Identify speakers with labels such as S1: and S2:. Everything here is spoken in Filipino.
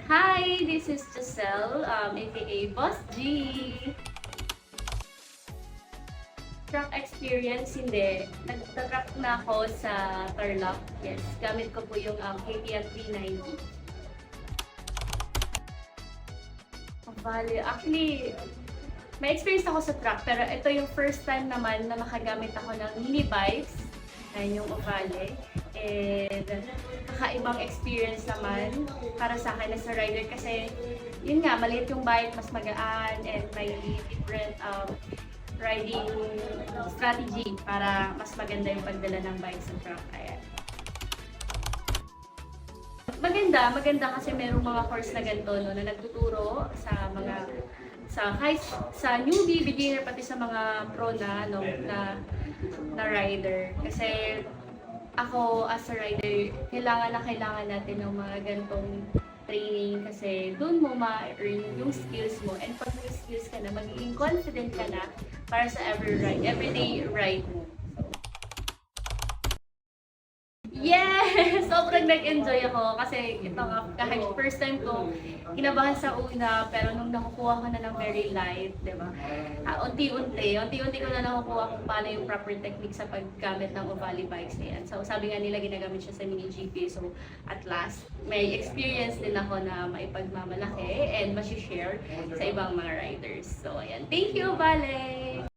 S1: Hi, this is Giselle, aka Boss G. Truck experience, hindi. Nag-truck na ako sa Tarlac. Yes, gamit ko po yung KTM 390. Bale, actually, may experience ako sa truck, pero ito yung first time naman na makagamit ako ng mini bikes. Ayan yung Ovale. And kakaibang experience naman para sa akin as a rider kasi yun nga, maliit yung bike, mas magaan, and may different riding strategy para mas maganda yung pagdala ng bike sa truck. Ayan. Maganda kasi merong mga course na ganito no, na nagtuturo sa mga sa newbie, beginner, pati sa mga pro na no, na rider. Kasi ako as a rider, kailangan natin ng mga ganitong training kasi doon mo ma-earn yung skills mo, and pag may skills ka na, magiging confident ka na para sa everyday ride mo. Yes! Sobrang nag-enjoy ako kasi ito nga, kahit first time ko, kinabahan sa una, pero nung nakukuha ko na ng very light, di ba? Unti-unti ko na nakukuha kung paano yung proper technique sa paggamit ng Ovale bikes na yan. So, sabi nga nila, ginagamit siya sa mini GP. So, at last, may experience din ako na maipagmamalaki and ma-share sa ibang mga riders. So, ayan. Thank you, Ovale!